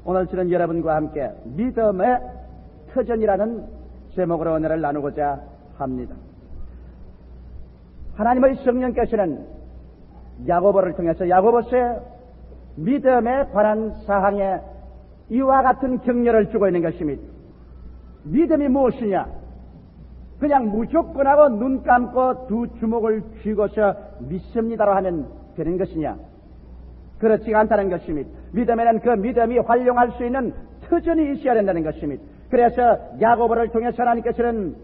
오늘 저는 여러분과 함께 믿음의 터전이라는 제목으로 은혜를 나누고자 합니다. 하나님의 성령께서는 야고보를 통해서 야고보서의 믿음에 관한 사항에 이와 같은 격려를 주고 있는 것입니다. 믿음이 무엇이냐? 그냥 무조건하고 눈 감고 두 주먹을 쥐고서 믿습니다로 하면 되는 것이냐? 그렇지가 않다는 것입니다. 믿음에는 그 믿음이 활용할 수 있는 터전이 있어야 된다는 것입니다. 그래서 야고보를 통해서 하나님께서는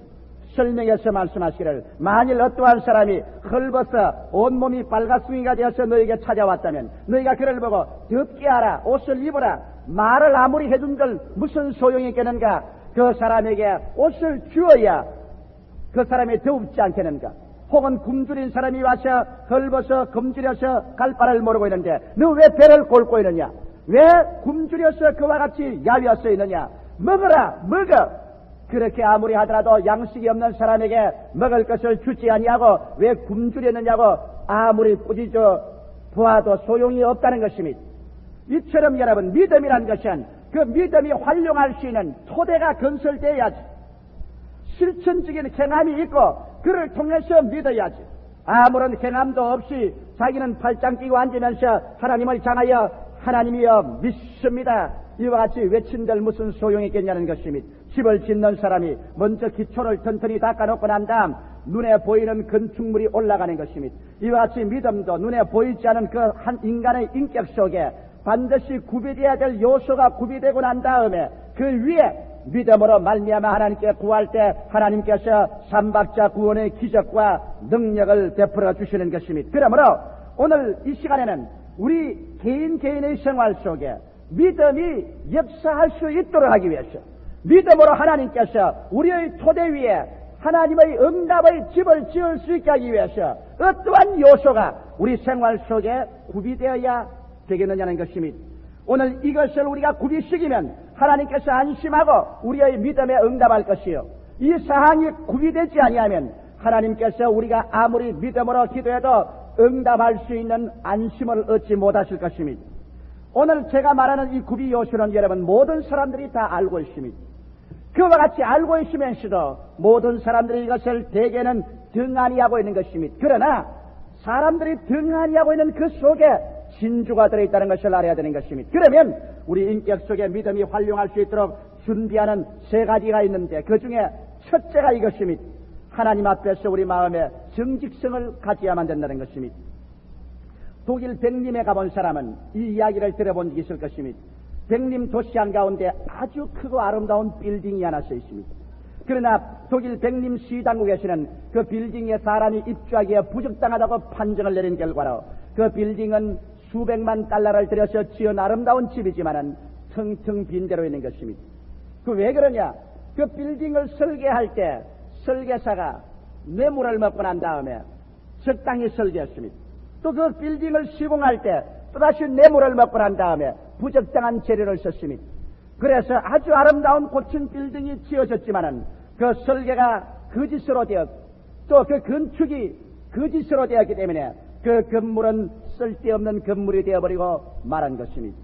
설명해서 말씀하시기를, 만일 어떠한 사람이 헐벗어 온몸이 빨갛숭이가 되어서 너에게 찾아왔다면 너희가 그를 보고 덥게 하라, 옷을 입어라, 말을 아무리 해준 걸 무슨 소용이 있겠는가? 그 사람에게 옷을 주어야 그 사람이 더웁지 않겠는가? 혹은 굶주린 사람이 와서 헐벗어 검지려서 갈 바를 모르고 있는데 너 왜 배를 골고 있느냐? 왜 굶주려서 그와 같이 야위어 있느냐? 먹어라, 먹어. 그렇게 아무리 하더라도 양식이 없는 사람에게 먹을 것을 주지 아니하고 왜 굶주렸느냐고 아무리 꾸짖어 보아도 소용이 없다는 것입니다. 이처럼 여러분, 믿음이란 것은 그 믿음이 활용할 수 있는 토대가 건설되어야지, 실천적인 행함이 있고 그를 통해서 믿어야지. 아무런 행함도 없이 자기는 팔짱 끼고 앉으면서 하나님을 향하여 하나님이여 믿습니다 이와 같이 외친들 무슨 소용이 있겠냐는 것입니다. 집을 짓는 사람이 먼저 기초를 튼튼히 닦아놓고 난 다음 눈에 보이는 건축물이 올라가는 것입니다. 이와 같이 믿음도 눈에 보이지 않은 그 한 인간의 인격 속에 반드시 구비되어야 될 요소가 구비되고 난 다음에 그 위에 믿음으로 말미암아 하나님께 구할 때 하나님께서 삼박자 구원의 기적과 능력을 베풀어 주시는 것입니다. 그러므로 오늘 이 시간에는 우리 개인의 생활 속에 믿음이 역사할 수 있도록 하기 위해서, 믿음으로 하나님께서 우리의 토대 위에 하나님의 응답의 집을 지을 수 있게 하기 위해서 어떠한 요소가 우리 생활 속에 구비되어야 되겠느냐는 것입니다. 오늘 이것을 우리가 구비시키면 하나님께서 안심하고 우리의 믿음에 응답할 것이요, 이 사항이 구비되지 아니하면 하나님께서 우리가 아무리 믿음으로 기도해도 응답할 수 있는 안심을 얻지 못하실 것입니다. 오늘 제가 말하는 이 구비 요소는 여러분 모든 사람들이 다 알고 있습니다. 그와 같이 알고 있으면서도 모든 사람들이 이것을 대개는 등한히하고 있는 것입니다. 그러나 사람들이 등한히하고 있는 그 속에 진주가 들어있다는 것을 알아야 되는 것입니다. 그러면 우리 인격 속에 믿음이 활용할 수 있도록 준비하는 세 가지가 있는데 그 중에 첫째가 이것입니다. 하나님 앞에서 우리 마음에 정직성을 가져야만 된다는 것입니다. 독일 백림에 가본 사람은 이 이야기를 들어본 적이 있을 것입니다. 백림 도시 한가운데 아주 크고 아름다운 빌딩이 하나 서 있습니다. 그러나 독일 백림 시당국에서는 그 빌딩에 사람이 입주하기에 부적당하다고 판정을 내린 결과로 그 빌딩은 수백만 달러를 들여서 지은 아름다운 집이지만은 텅텅 빈 대로 있는 것입니다. 그 왜 그러냐? 그 빌딩을 설계할 때 설계사가 뇌물을 먹고 난 다음에 적당히 설계했습니다. 또 그 빌딩을 시공할 때 또다시 뇌물을 먹고 난 다음에 부적당한 재료를 썼습니다. 그래서 아주 아름다운 고층 빌딩이 지어졌지만은 그 설계가 거짓으로 되었, 또 그 건축이 거짓으로 되었기 때문에 그 건물은 쓸데없는 건물이 되어버리고 말한 것입니다.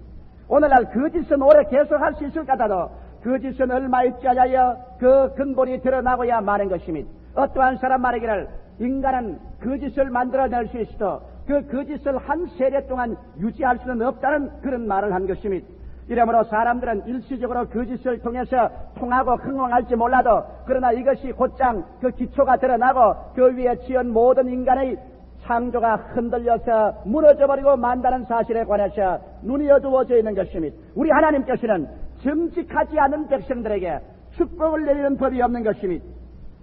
오늘날 거짓은 오래 계속할 수 있을 까다도 거짓은 얼마 있지 않아야 그 근본이 드러나고야 마는 것입니다. 어떠한 사람 말하기를 인간은 거짓을 만들어낼 수 있어도 그 거짓을 한 세대 동안 유지할 수는 없다는 그런 말을 한 것입니다. 이러므로 사람들은 일시적으로 거짓을 통해서 통하고 흥왕할지 몰라도 그러나 이것이 곧장 그 기초가 드러나고 그 위에 지은 모든 인간의 창조가 흔들려서 무너져버리고 만다는 사실에 관해서 눈이 어두워져 있는 것입니다. 우리 하나님께서는 정직하지 않은 백성들에게 축복을 내리는 법이 없는 것입니다.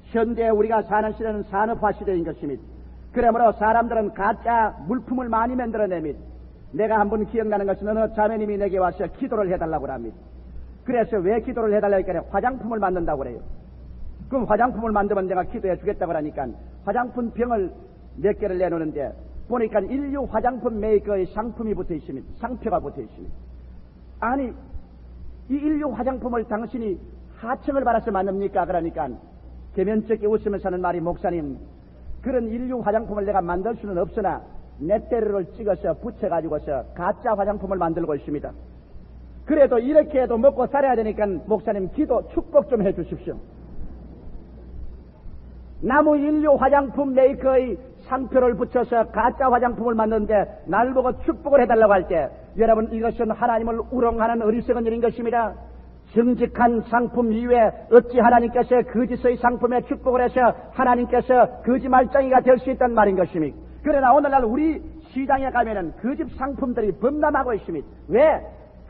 현대에 우리가 사는 시대는 산업화 시대인 것입니다. 그러므로 사람들은 가짜 물품을 많이 만들어냅니다. 내가 한번 기억나는 것은 어느 자매님이 내게 와서 기도를 해달라고 합니다. 그래서 왜 기도를 해달라고 했더니 화장품을 만든다고 그래요. 그럼 화장품을 만들면 내가 기도해 주겠다고 하니까 화장품 병을 몇 개를 내놓는데 보니까 인류 화장품 메이커의 상품이 붙어 있습니다. 상표가 붙어 있습니다. 아니, 이 인류 화장품을 당신이 하청을 받아서 만듭니까? 그러니까 개면적이 웃으면서 하는 말이, 목사님, 그런 인류 화장품을 내가 만들 수는 없으나 넷대를 찍어서 붙여가지고서 가짜 화장품을 만들고 있습니다. 그래도 이렇게 해도 먹고 살아야 되니까 목사님 기도 축복 좀 해주십시오. 나무 인류 화장품 메이커의 상표를 붙여서 가짜 화장품을 만드는데 날 보고 축복을 해달라고 할 때 여러분 이것은 하나님을 우롱하는 어리석은 일인 것입니다. 정직한 상품 이외에 어찌 하나님께서 거짓의 상품에 축복을 해서 하나님께서 거짓말쟁이가 될 수 있단 말인 것입니까? 그러나 오늘날 우리 시장에 가면은 거짓 상품들이 범람하고 있습니다. 왜?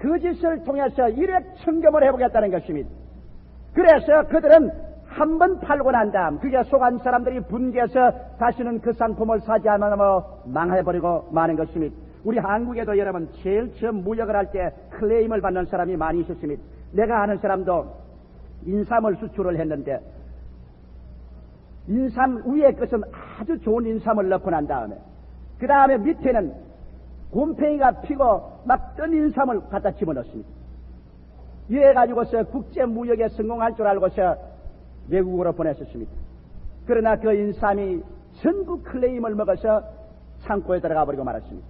거짓을 통해서 일액 청렴을 해보겠다는 것입니다. 그래서 그들은 한 번 팔고 난 다음 그게 속한 사람들이 분개해서 다시는 그 상품을 사지 않으면 망해버리고 마는 것입니다. 우리 한국에도 여러분 제일 처음 무역을 할 때 클레임을 받는 사람이 많이 있었습니다. 내가 아는 사람도 인삼을 수출을 했는데 인삼 위에 것은 아주 좋은 인삼을 넣고 난 다음에 그 다음에 밑에는 곰팡이가 피고 막 뜬 인삼을 갖다 집어넣습니다. 이래가지고서 국제무역에 성공할 줄 알고서 외국으로 보냈었습니다. 그러나 그 인삼이 전부 클레임을 먹어서 창고에 들어가 버리고 말았습니다.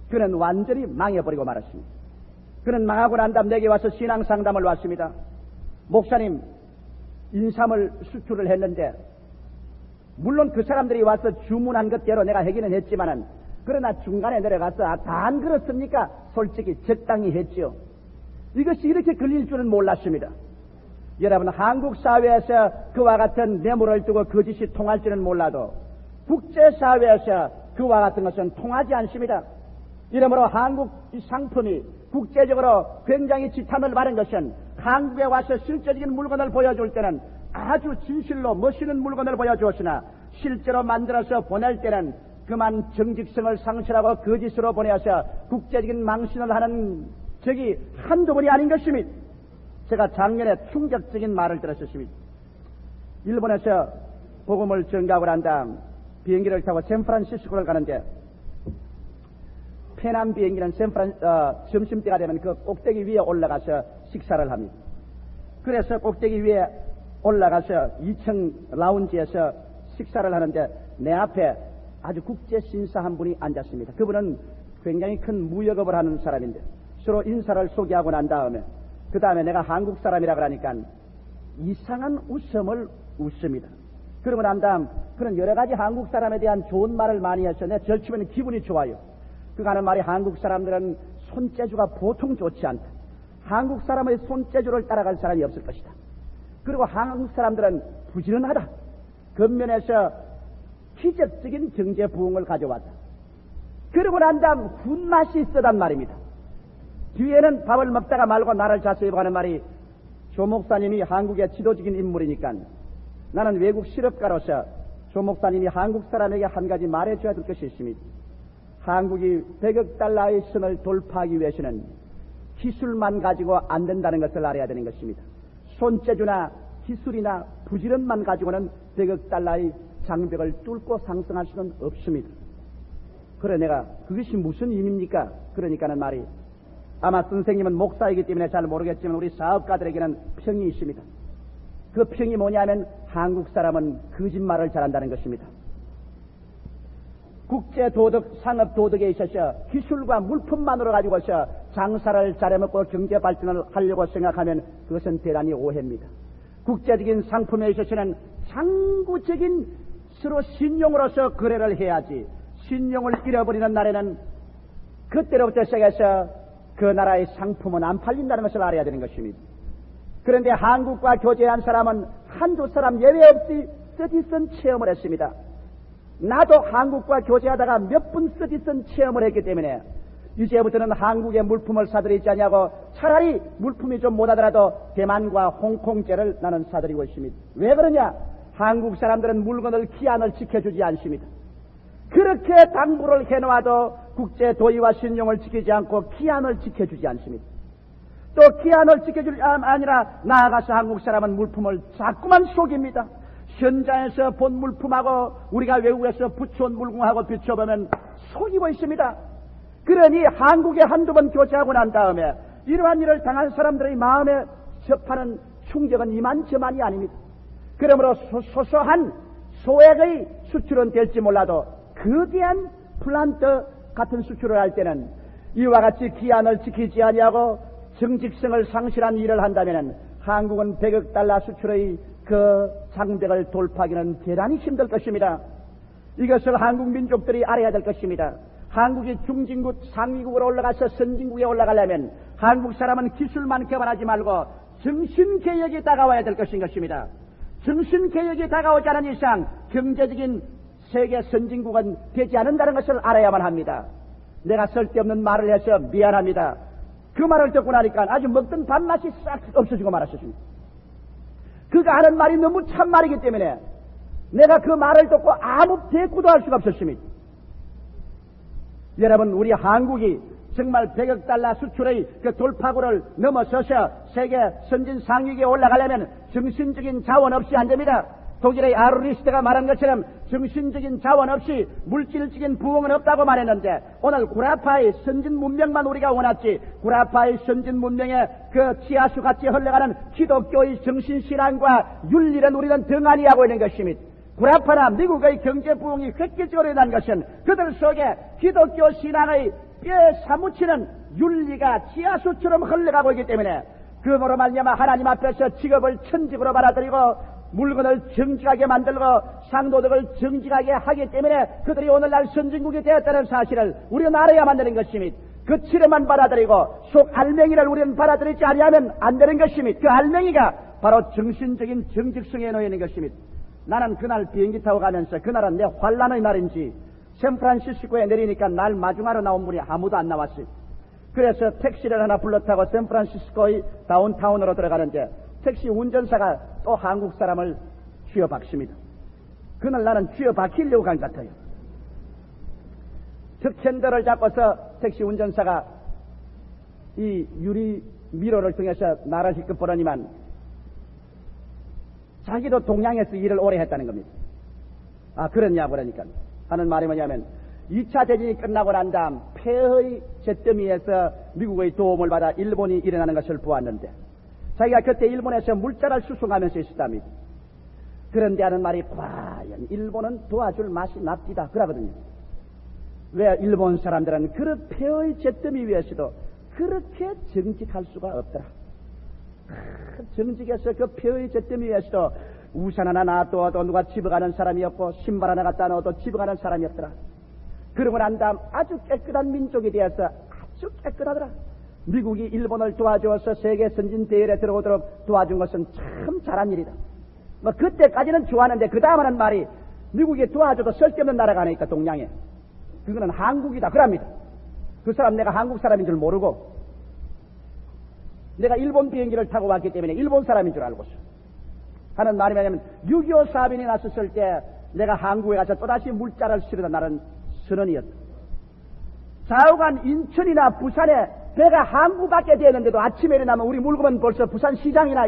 그는 완전히 망해버리고 말았습니다. 그는 망하고 난 다음 내게 와서 신앙상담을 왔습니다. 목사님, 인삼을 수출을 했는데 물론 그 사람들이 와서 주문한 것대로 내가 하기는 했지만은 그러나 중간에 내려가서 다 안 그렇습니까? 솔직히 적당히 했지요. 이것이 이렇게 걸릴 줄은 몰랐습니다. 여러분 한국 사회에서 그와 같은 뇌물을 두고 거짓이 통할지는 몰라도 국제사회에서 그와 같은 것은 통하지 않습니다. 이러므로 한국 상품이 국제적으로 굉장히 지탄을 받은 것은 한국에 와서 실제적인 물건을 보여줄 때는 아주 진실로 멋있는 물건을 보여주었으나 실제로 만들어서 보낼 때는 그만 정직성을 상실하고 거짓으로 보내어서 국제적인 망신을 하는 적이 한두 번이 아닌 것입니다. 제가 작년에 충격적인 말을 들었습니다. 일본에서 복음을 전가하고 난 다음 비행기를 타고 샌프란시스코를 가는데 페남 비행기는 점심때가 되면 그 꼭대기 위에 올라가서 식사를 합니다. 그래서 꼭대기 위에 올라가서 2층 라운지에서 식사를 하는데 내 앞에 아주 국제 신사 한 분이 앉았습니다. 그분은 굉장히 큰 무역업을 하는 사람인데 서로 인사를 소개하고 난 다음에 그 다음에 내가 한국 사람이라 그러니까 이상한 웃음을 웃습니다. 그러고 난 다음 그런 여러 가지 한국 사람에 대한 좋은 말을 많이 해서 내 절치면 기분이 좋아요. 그가 하는 말이 한국 사람들은 손재주가 보통 좋지 않다. 한국 사람의 손재주를 따라갈 사람이 없을 것이다. 그리고 한국 사람들은 부지런하다. 겉면에서 기적적인 경제 부흥을 가져왔다. 그러고 난 다음 군맛이 있었단 말입니다. 뒤에는 밥을 먹다가 말고 나를 자세히 보는 말이 조 목사님이 한국의 지도적인 인물이니까 나는 외국 실업가로서 조 목사님이 한국 사람에게 한 가지 말해줘야 될 것이 있습니다. 한국이 100억 달러의 선을 돌파하기 위해서는 기술만 가지고 안 된다는 것을 알아야 되는 것입니다. 손재주나 기술이나 부지런만 가지고는 100억 달러의 장벽을 뚫고 상승할 수는 없습니다. 그래 내가 그것이 무슨 의미입니까? 그러니까는 말이 아마 선생님은 목사이기 때문에 잘 모르겠지만 우리 사업가들에게는 평이 있습니다. 그 평이 뭐냐면 한국 사람은 거짓말을 잘한다는 것입니다. 국제도덕, 상업도덕에 있어서 기술과 물품만으로 가지고서 장사를 잘해먹고 경제 발전을 하려고 생각하면 그것은 대단히 오해입니다. 국제적인 상품에 있어서는 장구적인 서로 신용으로서 거래를 해야지 신용을 잃어버리는 날에는 그때로부터 시작해서 그 나라의 상품은 안 팔린다는 것을 알아야 되는 것입니다. 그런데 한국과 교제한 사람은 한두 사람 예외 없이 쓰디쓴 체험을 했습니다. 나도 한국과 교제하다가 몇 분 쓰디쓴 체험을 했기 때문에 이제부터는 한국의 물품을 사들이지 않냐고 차라리 물품이 좀 못하더라도 대만과 홍콩제를 나는 사들이고 있습니다. 왜 그러냐? 한국 사람들은 물건을 기한을 지켜주지 않습니다. 그렇게 당부를 해놓아도 국제 도의와 신용을 지키지 않고 기한을 지켜주지 않습니다. 또 기한을 지켜줄 아니라 나아가서 한국 사람은 물품을 자꾸만 속입니다. 현장에서 본 물품하고 우리가 외국에서 붙여온 물건하고 비춰보면 속이고 있습니다. 그러니 한국에 한두 번 교제하고 난 다음에 이러한 일을 당한 사람들의 마음에 접하는 충격은 이만저만이 아닙니다. 그러므로 소소한 소액의 수출은 될지 몰라도 거대한 플란트 같은 수출을 할 때는 이와 같이 기한을 지키지 아니하고 정직성을 상실한 일을 한다면 한국은 100억 달러 수출의 그 장벽을 돌파하기는 대단히 힘들 것입니다. 이것을 한국 민족들이 알아야 될 것입니다. 한국이 중진국 상위국으로 올라가서 선진국에 올라가려면 한국 사람은 기술만 개발하지 말고 정신개혁이 다가와야 될 것입니다. 정신개혁이 다가오지 않은 이상 경제적인 세계 선진국은 되지 않는다는 것을 알아야만 합니다. 내가 쓸데없는 말을 해서 미안합니다. 그 말을 듣고 나니까 아주 먹던 밥맛이 싹 없어지고 말았습니다. 그가 하는 말이 너무 참말이기 때문에 내가 그 말을 듣고 아무 대꾸도 할 수가 없었습니다. 여러분, 우리 한국이 정말 100억 달러 수출의 그 돌파구를 넘어서서 세계 선진 상위기에 올라가려면 정신적인 자원 없이 안 됩니다. 독일의 아르리스트가 말한 것처럼 정신적인 자원 없이 물질적인 부흥은 없다고 말했는데 오늘 구라파의 선진 문명만 우리가 원하지 구라파의 선진 문명의 그 지하수같이 흘러가는 기독교의 정신신앙과 윤리는 우리는 등한히 하고 있는 것입니다. 구라파나 미국의 경제 부흥이 획기적으로 일어난 것은 그들 속에 기독교 신앙의 뼈에 사무치는 윤리가 지하수처럼 흘러가고 있기 때문에 그거로 말미암아 하나님 앞에서 직업을 천직으로 받아들이고 물건을 정직하게 만들고 상도덕을 정직하게 하기 때문에 그들이 오늘날 선진국이 되었다는 사실을 우리는 알아야만 되는 것입니다. 그 치료만 받아들이고 속 알맹이를 우리는 받아들이지 아니하면 안 되는 것입니다. 그 알맹이가 바로 정신적인 정직성에 놓여 있는 것입니다. 나는 그날 비행기 타고 가면서 그날은 내 환란의 날인지 샌프란시스코에 내리니까 날 마중하러 나온 분이 아무도 안 나왔어요. 그래서 택시를 하나 불러 타고 샌프란시스코의 다운타운으로 들어가는데 택시 운전사가 또 한국 사람을 쥐어박습니다. 그날 나는 쥐어박히려고 간 것 같아요. 특 핸들을 잡고서 택시 운전사가 이 유리 미러를 통해서 나를 힐끗 보더니만 자기도 동양에서 일을 오래 했다는 겁니다. 아, 그랬냐 그러니까 하는 말이 뭐냐면 2차 대전이 끝나고 난 다음 폐허의 잿더미에서 미국의 도움을 받아 일본이 일어나는 것을 보았는데 자기가 그때 일본에서 물자를 수송하면서 있었답니다. 그런데 하는 말이 과연 일본은 도와줄 맛이 납디다 그러거든요. 왜 일본 사람들은 그 폐허의 잿더미 위에서도 그렇게 정직할 수가 없더라. 정직해서 그 폐허의 잿더미 위에서도 우산 하나 놔둬도 누가 집어가는 사람이 없고 신발 하나 갖다 넣어도 집어가는 사람이 없더라. 그러고 난 다음 아주 깨끗한 민족이 되어서 아주 깨끗하더라. 미국이 일본을 도와주어서 세계 선진 대열에 들어오도록 도와준 것은 참 잘한 일이다. 뭐 그때까지는 좋았는데 그 다음 하는 말이 미국이 도와줘도 쓸데없는 나라가 아니니까 동양에 그거는 한국이다 그럽니다. 그 사람 내가 한국 사람인 줄 모르고 내가 일본 비행기를 타고 왔기 때문에 일본 사람인 줄 알고서 하는 말이 뭐냐면 6.25 사변이 났었을 때 내가 한국에 가서 또다시 물자를 실으던 날은 선언이었다. 좌우간 인천이나 부산에 배가 항구 밖에 되었는데도 아침에 일어나면 우리 물건은 벌써 부산 시장이나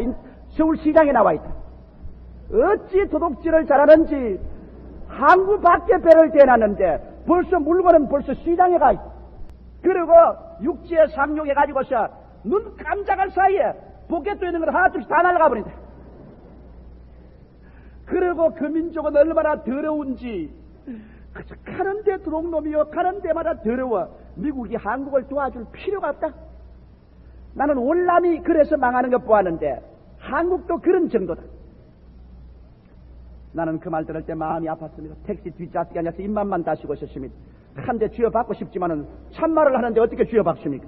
서울 시장에 나와 있다. 어찌 도둑질을 잘하는지 항구 밖에 배를 대놨는데 벌써 물건은 벌써 시장에 가 있다. 그리고 육지에 상륙해 가지고서 눈 깜짝할 사이에 포켓도 있는 걸 하나둘씩 다 날아가 버린다. 그리고 그 민족은 얼마나 더러운지 그저 가는 데 들어온 놈이요 가는 데마다 더러워. 미국이 한국을 도와줄 필요가 없다. 나는 월남이 그래서 망하는 것 보았는데 한국도 그런 정도다. 나는 그 말 들을 때 마음이 아팠습니다. 택시 뒷좌석에 앉아서 입만만 다시고 있었습니다. 한 대 쥐어박고 싶지만은 참말을 하는데 어떻게 쥐어박습니까?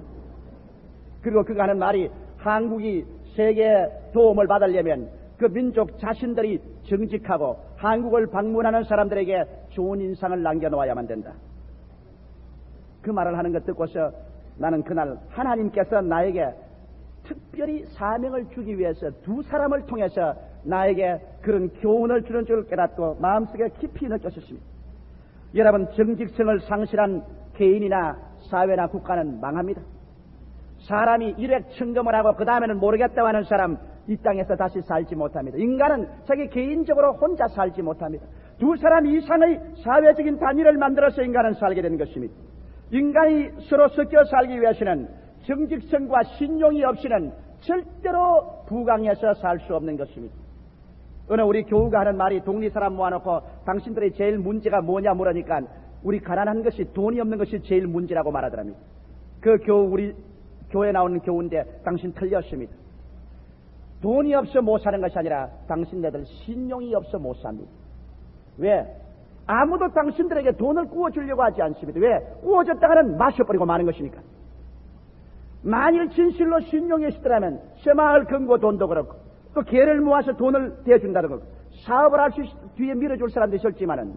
그리고 그가 하는 말이 한국이 세계 도움을 받으려면 그 민족 자신들이 정직하고 한국을 방문하는 사람들에게 좋은 인상을 남겨놓아야만 된다. 그 말을 하는 것 듣고서 나는 그날 하나님께서 나에게 특별히 사명을 주기 위해서 두 사람을 통해서 나에게 그런 교훈을 주는 줄 깨닫고 마음속에 깊이 느꼈습니다. 여러분, 정직성을 상실한 개인이나 사회나 국가는 망합니다. 사람이 일획천금을 하고 그 다음에는 모르겠다고 하는 사람 이 땅에서 다시 살지 못합니다. 인간은 자기 개인적으로 혼자 살지 못합니다. 두 사람 이상의 사회적인 단위를 만들어서 인간은 살게 되는 것입니다. 인간이 서로 섞여 살기 위해서는 정직성과 신용이 없이는 절대로 부강해서 살 수 없는 것입니다. 어느 우리 교우가 하는 말이 동리 사람 모아놓고 당신들의 제일 문제가 뭐냐 물으니까 우리 가난한 것이 돈이 없는 것이 제일 문제라고 말하더랍니다. 그 교우 우리 교회 나오는 교훈인데 당신 틀렸습니다. 돈이 없어 못 사는 것이 아니라 당신네들 신용이 없어 못 삽니다. 왜? 아무도 당신들에게 돈을 구워주려고 하지 않습니다. 왜? 구워줬다가는 마셔버리고 마는 것이니까. 만일 진실로 신용이 있었더라면 새마을 금고 돈도 그렇고 또 개를 모아서 돈을 대준다는 것, 사업을 할 수 뒤에 밀어줄 사람도 있었지만은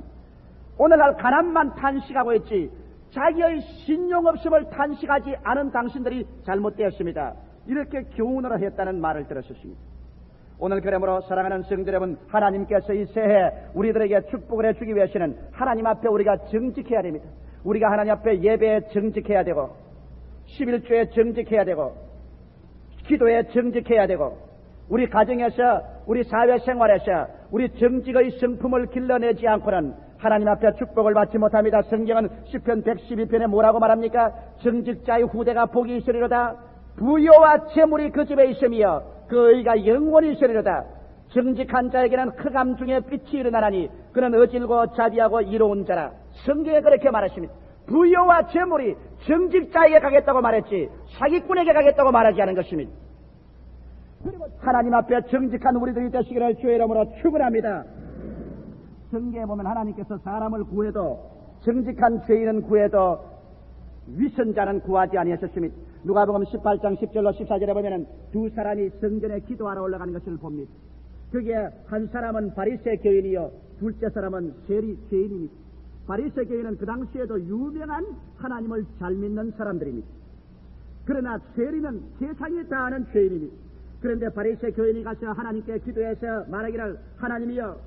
오늘날 가난만 탄식하고 있지 자기의 신용 없음을 탄식하지 않은 당신들이 잘못되었습니다. 이렇게 교훈을 했다는 말을 들었습니다. 오늘 그러므로 사랑하는 성도 여러분, 하나님께서 이 새해 우리들에게 축복을 해주기 위해서는 하나님 앞에 우리가 정직해야 됩니다. 우리가 하나님 앞에 예배에 정직해야 되고 11조에 정직해야 되고 기도에 정직해야 되고 우리 가정에서 우리 사회생활에서 우리 정직의 성품을 길러내지 않고는 하나님 앞에 축복을 받지 못합니다. 성경은 시편 112편에 뭐라고 말합니까? 정직자의 후대가 복이 있으리로다. 부요와 재물이 그 집에 있으며 그 의가 영원히 있으리로다. 정직한 자에게는 흑암 중에 빛이 일어나나니 그는 어질고 자비하고 이로운 자라. 성경에 그렇게 말했습니다. 부요와 재물이 정직자에게 가겠다고 말했지 사기꾼에게 가겠다고 말하지 않은 것입니다. 그리고 하나님 앞에 정직한 우리들이 되시기를 주의 이름으로 축원합니다. 성경에 보면 하나님께서 사람을 구해도 정직한 죄인은 구해도 위선자는 구하지 아니하셨습니다. 누가복음 18장 10절로 14절에 보면은 두 사람이 성전에 기도하러 올라가는 것을 봅니다. 그게 한 사람은 바리새 교인이요 둘째 사람은 세리 죄인입니다. 바리새 교인은 그 당시에도 유명한 하나님을 잘 믿는 사람들입니다. 그러나 세리는 세상이 다 아는 죄인입니다. 그런데 바리새 교인이 가서 하나님께 기도해서 말하기를 하나님이여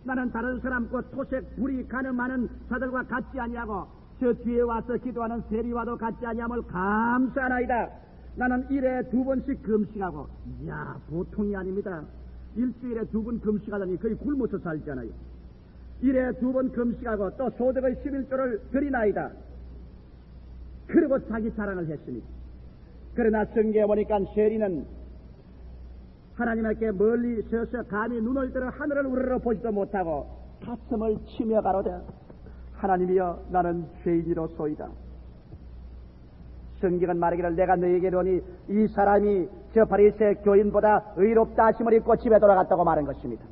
나는 다른 사람과 토색 불이 가늠하는 자들과 같지 아니하고 저 뒤에 와서 기도하는 세리와도 같지 아니함을 감사하나이다. 나는 일에 2번씩 금식하고 이야 보통이 아닙니다. 일주일에 2번 금식하다니 거의 굶어서 살잖아요. 일에 2번 금식하고 또 소득의 11조를 드리나이다. 그리고 자기 자랑을 했습니다. 그러나 성경에 보니까 세리는 하나님께 멀리 서서 감히 눈을 들어 하늘을 우러러 보지도 못하고 가슴을 치며 가로되 하나님이여 나는 죄인이로소이다. 성경은 말하기를 내가 너에게 이르노니 이 사람이 저 바리새 교인보다 의롭다 하심을 입고 집에 돌아갔다고 말한 것입니다.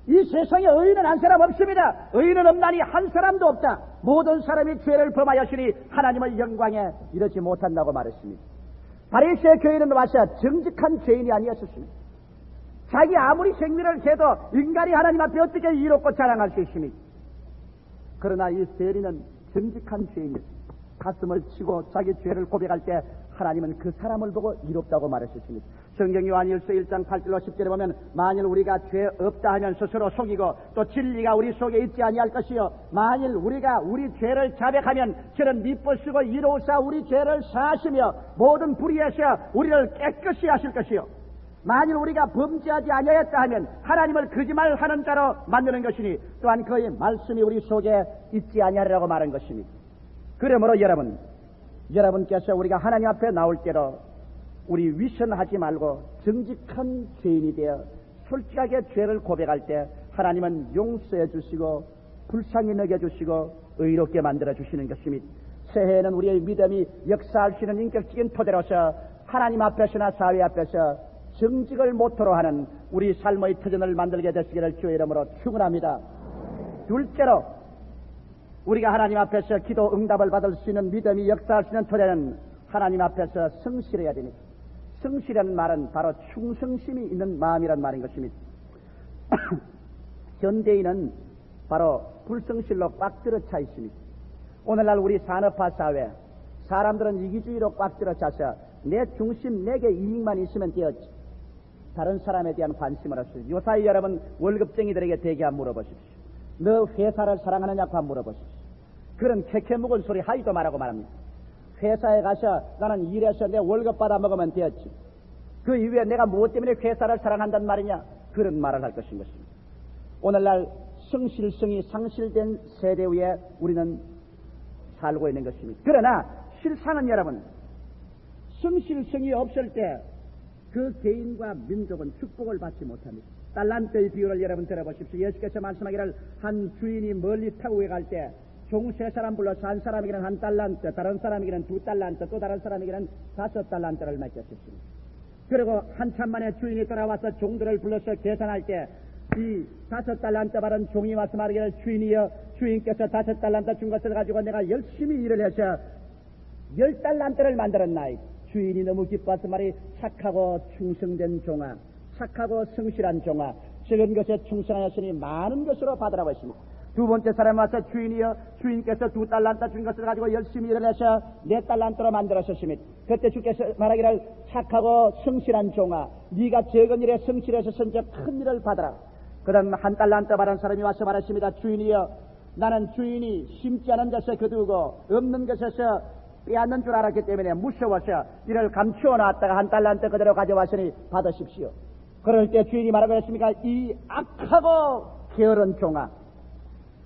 이 세상에 의인은 한 사람 없습니다. 의인은 없나니 한 사람도 없다. 모든 사람이 죄를 범하였으니 하나님의 영광에 이르지 못한다고 말했습니다. 바리새 교인은 와서 정직한 죄인이 아니었습니다. 자기 아무리 생명을 해도 인간이 하나님 앞에 어떻게 이롭고 자랑할 수 있습니까? 그러나 이 세리는 정직한 죄인이었습니다. 가슴을 치고 자기 죄를 고백할 때 하나님은 그 사람을 보고 이롭다고 말하셨습니다. 성경 요한일서 1장 8절로 10절에 보면 만일 우리가 죄 없다 하면 스스로 속이고 또 진리가 우리 속에 있지 아니할 것이요 만일 우리가 우리 죄를 자백하면 저는 미쁘시고 이로우사 우리 죄를 사하시며 모든 불의에서 우리를 깨끗이 하실 것이요 만일 우리가 범죄하지 아니하였다 하면 하나님을 거짓말하는 자로 만드는 것이니 또한 그의 말씀이 우리 속에 있지 아니하리라고 말한 것입니다. 그러므로 여러분께서 우리가 하나님 앞에 나올 때로 우리 위선하지 말고 정직한 죄인이 되어 솔직하게 죄를 고백할 때 하나님은 용서해 주시고 불쌍히 여겨 주시고 의롭게 만들어 주시는 것입니다. 새해에는 우리의 믿음이 역사할 수 있는 인격적인 토대로서 하나님 앞에서나 사회 앞에서 정직을 모토로 하는 우리 삶의 터전을 만들게 되시기를 주의 이름으로 축원합니다. 둘째로 우리가 하나님 앞에서 기도 응답을 받을 수 있는 믿음이 역사할 수 있는 토대는 하나님 앞에서 성실해야 됩니다. 성실이라는 말은 바로 충성심이 있는 마음이란 말인 것입니다. 현대인은 바로 불성실로 꽉 들어차 있습니다. 오늘날 우리 산업화 사회 사람들은 이기주의로 꽉 들어차서 내 중심 내게 이익만 있으면 되었지 다른 사람에 대한 관심을 없어요. 요사이 여러분 월급쟁이들에게 대개 한번 물어보십시오. 너 회사를 사랑하느냐고 한번 물어보십시오. 그런 캐캐 묵은 소리 하지도 말하고 말합니다. 회사에 가서 나는 일해서 내 월급 받아 먹으면 되었지. 그 이후에 내가 무엇 때문에 회사를 사랑한단 말이냐? 그런 말을 할 것인 것입니다. 오늘날 성실성이 상실된 세대 위에 우리는 살고 있는 것입니다. 그러나 실상은 여러분 성실성이 없을 때 그 개인과 민족은 축복을 받지 못합니다. 달란트의 비유를 여러분 들어보십시오. 예수께서 말씀하기를 한 주인이 멀리 타국에 갈 때 종 3사람 불러서 한 사람에게는 1달란트, 다른 사람에게는 2달란트, 또 다른 사람에게는 5달란트를 맡겼습니다. 그리고 한참 만에 주인이 돌아와서 종들을 불러서 계산할 때 이 5달란트 받은 종이 와서 말하기를 주인이여, 주인께서 5달란트 준 것을 가지고 내가 열심히 일을 해서 10달란트를 만들었나이. 주인이 너무 기뻐서 말이 착하고 충성된 종아, 착하고 성실한 종아, 적은 것에 충성하였으니 많은 것으로 받으라고 했습니다. 두 번째 사람 와서 주인이여, 주인께서 2달란트 준 것을 가지고 열심히 일을 해서 4달란트로 만들었습니다. 그때 주께서 말하기를 착하고 성실한 종아, 네가 적은 일에 성실해서 선제 큰 일을 받아라. 그 다음 1달란트 받은 사람이 와서 말했습니다. 주인이여, 나는 주인이 심지 않은 데서 거두고 없는 것에서 빼앗는 줄 알았기 때문에 무서워서 이를 감추어 놨다가 1달란트 그대로 가져왔으니 받으십시오. 그럴 때 주인이 말하고 했습니까? 이 악하고 게으른 종아,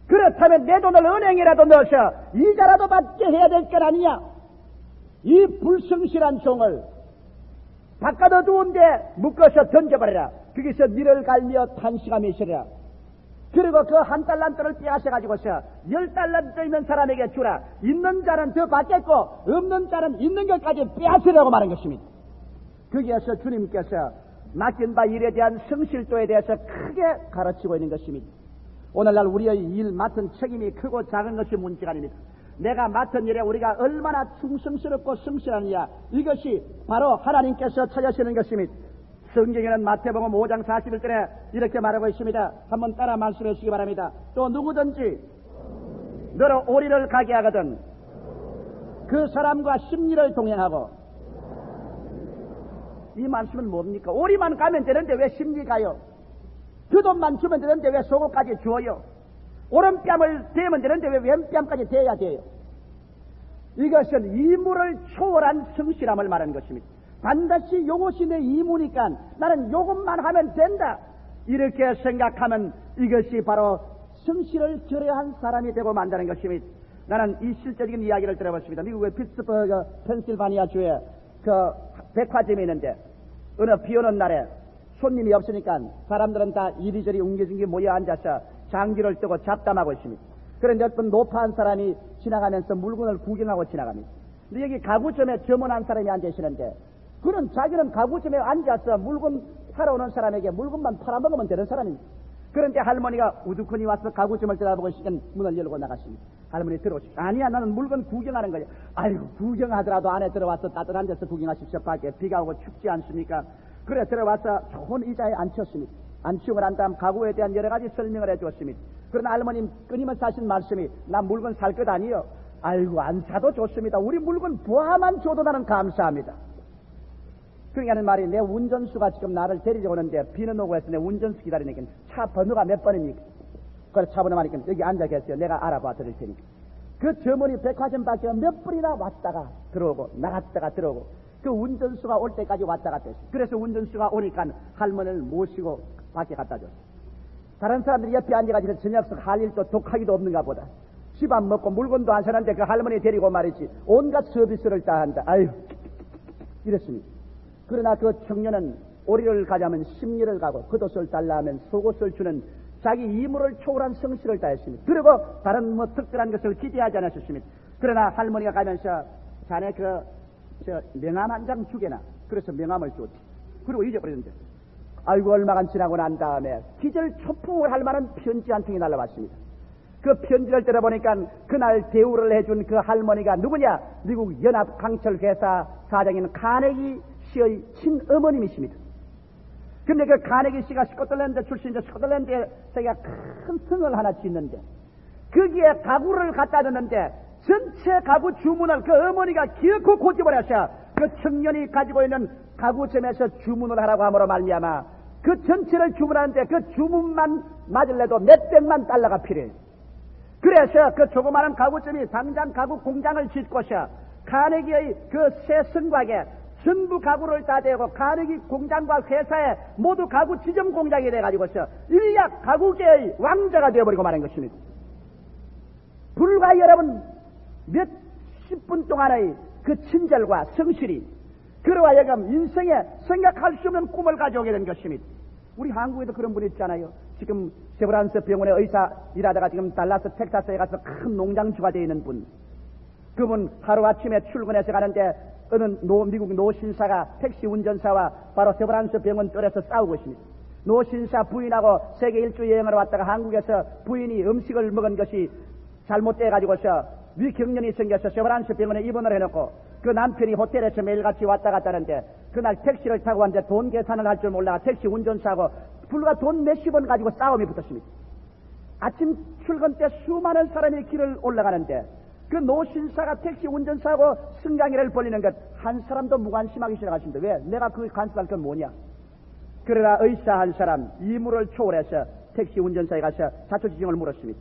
그렇다면 내 돈을 은행이라도 넣어서 이자라도 받게 해야 될 건 아니냐? 이 불성실한 종을 바깥 어두운데 묶어서 던져버려라. 거기서 니를 갈며 탄식하며 있으라. 그리고 그 1달란트를 빼앗아가지고서 10달란트 있는 사람에게 주라. 있는 자는 더 받겠고 없는 자는 있는 것까지 빼앗으라고 말한 것입니다. 거기에서 주님께서 맡긴 바 일에 대한 성실도에 대해서 크게 가르치고 있는 것입니다. 오늘날 우리의 일 맡은 책임이 크고 작은 것이 문제가 아닙니다. 내가 맡은 일에 우리가 얼마나 충성스럽고 성실하느냐, 이것이 바로 하나님께서 찾으시는 것입니다. 성경에는 마태복음 5장 41절에 이렇게 말하고 있습니다. 한번 따라 말씀해 주시기 바랍니다. 또 누구든지 너로 오리를 가게 하거든 그 사람과 심리를 동행하고. 이 말씀은 뭡니까? 오리만 가면 되는데 왜 심리 가요? 그 돈만 주면 되는데 왜 속옷까지 주어요? 오른뺨을 대면 되는데 왜 왼뺨까지 대야 돼요? 이것은 이물을 초월한 성실함을 말하는 것입니다. 반드시 이것이 내 이무니까 나는 이것만 하면 된다, 이렇게 생각하면 이것이 바로 성실을 결여한 사람이 되고 만다는 것입니다. 나는 이 실제적인 이야기를 들어봤습니다. 미국의 피츠버그 펜실바니아 주에 그 백화점이 있는데 어느 비 오는 날에 손님이 없으니까 사람들은 다 이리저리 웅겨중기 모여 앉아서 장기를 뜨고 잡담하고 있습니다. 그런데 어떤 노파한 사람이 지나가면서 물건을 구경하고 지나갑니다. 근데 여기 가구점에 점원한 사람이 앉으시는데 그는 자기는 가구점에 앉아서 물건 사러 오는 사람에게 물건만 팔아먹으면 되는 사람입니다. 그런데 할머니가 우두커니 와서 가구점을 쳐다보고 있으니까 문을 열고 나갔습니다. 할머니 들어오십시오. 아니야, 나는 물건 구경하는 거야. 아이고, 구경하더라도 안에 들어와서 따뜻한 데서 구경하십시오. 밖에 비가 오고 춥지 않습니까? 그래 들어와서 좋은 의자에 앉혔습니다. 앉히고 난 다음 가구에 대한 여러 가지 설명을 해주었습니다. 그러나 할머님 끊임없이 하신 말씀이 나 물건 살 것 아니요. 아이고, 안 사도 좋습니다. 우리 물건 부하만 줘도 나는 감사합니다. 그러니까 하는 말이, 내 운전수가 지금 나를 데리러 오는데 비는 오고 해서 내 운전수 기다리니까 차 번호가 몇 번입니까? 그래서 차 번호 말이니까 여기 앉아 계세요. 내가 알아봐 드릴 테니까. 그 점원이 백화점 밖에 몇 번이나 왔다가 들어오고 나갔다가 들어오고 그 운전수가 올 때까지 왔다 갔다 했어요. 그래서 운전수가 오니까 할머니를 모시고 밖에 갖다 줬어요. 다른 사람들이 옆에 앉아가지고 저녁 할 일도 독하기도 없는가 보다. 집 안 먹고 물건도 안 사는데 그 할머니 데리고 말이지 온갖 서비스를 다 한다. 아유, 이랬습니다. 그러나 그 청년은 오리를 가자면 심리를 가고 겉옷을 달라 하면 속옷을 주는 자기 이물을 초월한 성실을 다했습니다. 그리고 다른 뭐 특별한 것을 기대하지 않았습니다. 그러나 할머니가 가면서 자네 명함 한 장 주게나. 그래서 명함을 줬지. 그리고 잊어버렸는데 아이고, 얼마간 지나고 난 다음에 기절 초풍을 할 만한 편지 한 통이 날라왔습니다. 그 편지를 들어보니까 그날 대우를 해준 그 할머니가 누구냐? 미국 연합강철회사 사장인 카네기 씨의 친어머님이십니다. 근데 그 카네기 씨가 스코틀랜드 출신인데 스코틀랜드에 자기가 큰 성을 하나 짓는데 거기에 가구를 갖다 줬는데 전체 가구 주문을 그 어머니가 기어코 고집을 해서 그 청년이 가지고 있는 가구점에서 주문을 하라고 함으로 말미암아 그 전체를 주문하는데 그 주문만 맞을래도 몇백만 달러가 필요해요. 그래서 그 조그마한 가구점이 당장 가구 공장을 짓고서 카네기의 그 새 성곽에 전부 가구를 다 대고 카네기 공장과 회사에 모두 가구 지점 공장이 돼가지고서 일약 가구계의 왕자가 되어버리고 말한 것입니다. 불과 여러분 몇십 분 동안의 그 친절과 성실이 그러와 여금 인생에 생각할 수 없는 꿈을 가져오게 된 것입니다. 우리 한국에도 그런 분이 있잖아요. 지금 세브란스 병원에 의사 일하다가 지금 달라스 텍사스에 가서 큰 농장주가 되어 있는 분. 그분 하루아침에 출근해서 가는데 어느 미국 노신사가 택시 운전사와 바로 세브란스 병원 뜰에서 싸우고 있습니다. 노신사 부인하고 세계 일주 여행을 왔다가 한국에서 부인이 음식을 먹은 것이 잘못돼가지고서 위경련이 생겨서 세브란스 병원에 입원을 해놓고 그 남편이 호텔에서 매일같이 왔다 갔다 하는데 그날 택시를 타고 왔는데 돈 계산을 할 줄 몰라 택시 운전사하고 불과 돈 몇십 원 가지고 싸움이 붙었습니다. 아침 출근 때 수많은 사람이 길을 올라가는데 그 노신사가 택시 운전사하고 승강기를 벌리는 것 한 사람도 무관심하기 시작하십니다. 왜? 내가 그 간섭할 건 뭐냐? 그러나 의사 한 사람 이물을 초월해서 택시 운전사에 가서 자초지종을 물었습니다.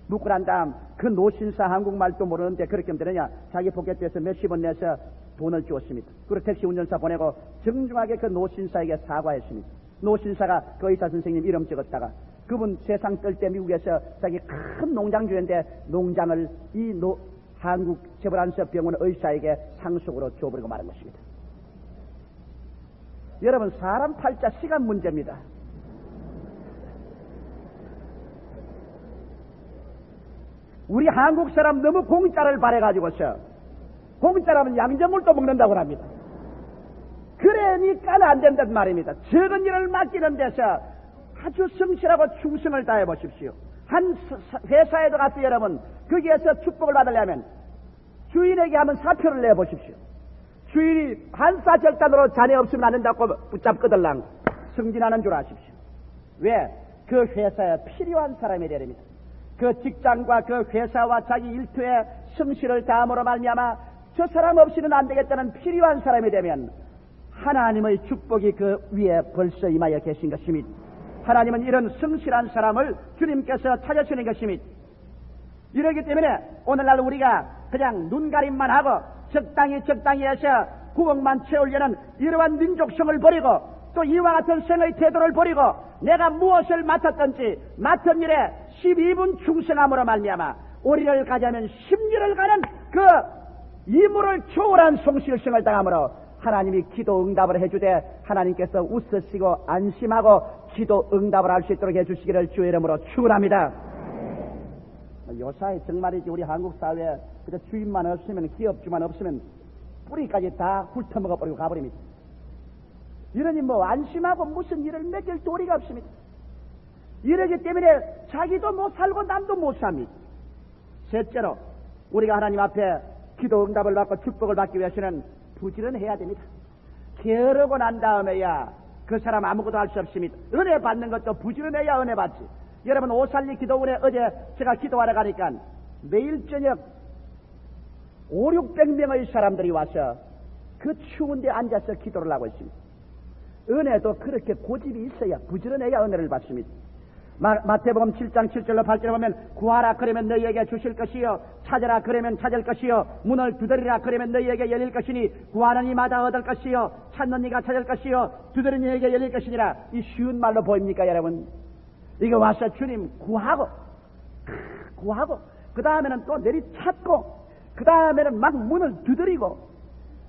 묻고 난 다음 그 노신사 한국말도 모르는데 그렇게 하면 되느냐? 자기 포켓에서 몇십 원 내서 돈을 주었습니다. 그리고 택시 운전사 보내고 정중하게 그 노신사에게 사과했습니다. 노신사가 그 의사 선생님 이름 적었다가 그분 세상 뜰 때 미국에서 자기 큰 농장주인데 농장을 한국 세브란스 병원 의사에게 상속으로 줘버리고 말한 것입니다. 여러분, 사람 팔자 시간 문제입니다. 우리 한국 사람 너무 공짜를 바래가지고서 공짜라면 양념물도 먹는다고 합니다. 그러니까 안 된단 말입니다. 적은 일을 맡기는 데서 아주 성실하고 충성을 다해 보십시오. 한 회사에도 가서 여러분 거기에서 축복을 받으려면 주인에게 한번 사표를 내보십시오. 주인이 한사절단으로 자네 없으면 안 된다고 붙잡거들랑 승진하는 줄 아십시오. 왜? 그 회사에 필요한 사람이 되야 됩니다. 그 직장과 그 회사와 자기 일터에 성실을 다함으로 말미암아 저 사람 없이는 안 되겠다는 필요한 사람이 되면 하나님의 축복이 그 위에 벌써 임하여 계신 것입니다. 하나님은 이런 성실한 사람을 주님께서 찾으시는 것입니다. 이러기 때문에 오늘날 우리가 그냥 눈가림만 하고 적당히 해서 구멍만 채우려는 이러한 민족성을 버리고 또 이와 같은 생의 태도를 버리고 내가 무엇을 맡았든지 맡은 일에 12분 충성함으로 말미암아 오리를 가자면 10리를 가는 그 이물을 초월한 성실성을 당함으로 하나님이 기도 응답을 해주되 하나님께서 웃으시고 안심하고 기도 응답을 할 수 있도록 해주시기를 주의 이름으로 축원합니다. 요사이 정말이지 우리 한국 사회에 그저 주인만 없으면 기업주만 없으면 뿌리까지 다 훑어먹어버리고 가버립니다. 이러니 안심하고 무슨 일을 맡길 도리가 없습니다. 이러기 때문에 자기도 못 살고 남도 못 삽니다. 셋째로 우리가 하나님 앞에 기도 응답을 받고 축복을 받기 위해서는 부지런해야 됩니다. 게으르고 난 다음에야 그 사람 아무것도 할 수 없습니다. 은혜 받는 것도 부지런해야 은혜 받지. 여러분 오살리 기도원에 어제 제가 기도하러 가니까 매일 저녁 500~600명의 사람들이 와서 그 추운 데 앉아서 기도를 하고 있습니다. 은혜도 그렇게 고집이 있어야 부지런해야 은혜를 받습니다. 마태복음 7장 7절로 8절에 보면 구하라 그러면 너희에게 주실 것이요 찾으라 그러면 찾을 것이요 문을 두드리라 그러면 너희에게 열릴 것이니 구하는 이마다 얻을 것이요 찾는 이가 찾을 것이요 두드리는 이에게 열릴 것이니라. 이 쉬운 말로 보입니까 여러분? 이거 와서 주님 구하고 그 다음에는 또 내리찾고 그 다음에는 막 문을 두드리고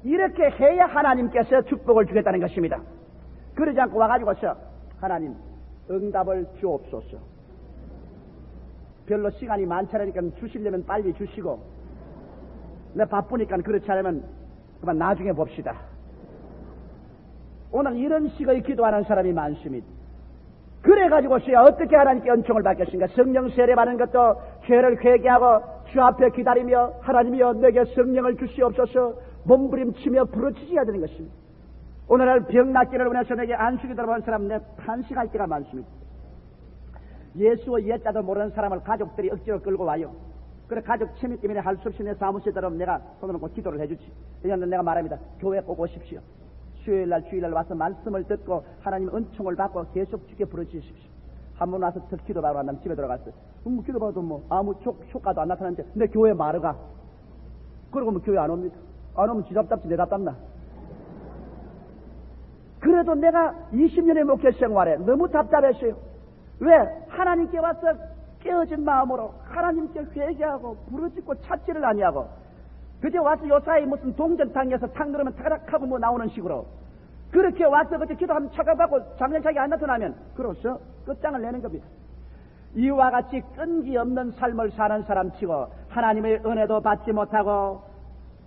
이렇게 해야 하나님께서 축복을 주겠다는 것입니다. 그러지 않고 와가지고서 하나님 응답을 주옵소서. 별로 시간이 많지 않으니까 주시려면 빨리 주시고 내 바쁘니까 그렇지 않으면 그만 나중에 봅시다. 오늘 이런 식의 기도하는 사람이 많습니다. 그래가지고서야 어떻게 하나님께 은총을 받겠습니까? 성령 세례 받는 것도 죄를 회개하고 주 앞에 기다리며 하나님이여 내게 성령을 주시옵소서 몸부림치며 부르짖어야 되는 것입니다. 오늘날 병 낫기를 원해서 내게 안식이 들어본 사람 내 탄식할 때가 많습니다. 예수의 예자도 모르는 사람을 가족들이 억지로 끌고 와요. 그래 가족 체미 때문에 할 수 없이 내 사무실에 들어오면 내가 손을 놓고 기도를 해주지. 왜냐하면 내가 말합니다. 교회 꼭 오십시오. 주일날 와서 말씀을 듣고 하나님 은총을 받고 계속 주께 부르짖으십시오. 한 번 와서 더 기도받으러 간다면 집에 들어갔어요. 기도받아도 아무 효과도 안 나타나는데 내 교회 마루 가. 그러고 교회 안 옵니다. 안 오면 지답답지 내답답나. 그래도 내가 20년의 목회 생활에 너무 답답했어요. 왜? 하나님께 와서 깨어진 마음으로 하나님께 회개하고 부르짖고 찾지를 아니하고 그저 와서 요사이 무슨 동전탕에서 탕 넣으면 타락하고 나오는 식으로 그렇게 와서 그때 기도하면 착각받고 장년차게 안 나타나면 그로써 끝장을 내는 겁니다. 이와 같이 끈기 없는 삶을 사는 사람치고 하나님의 은혜도 받지 못하고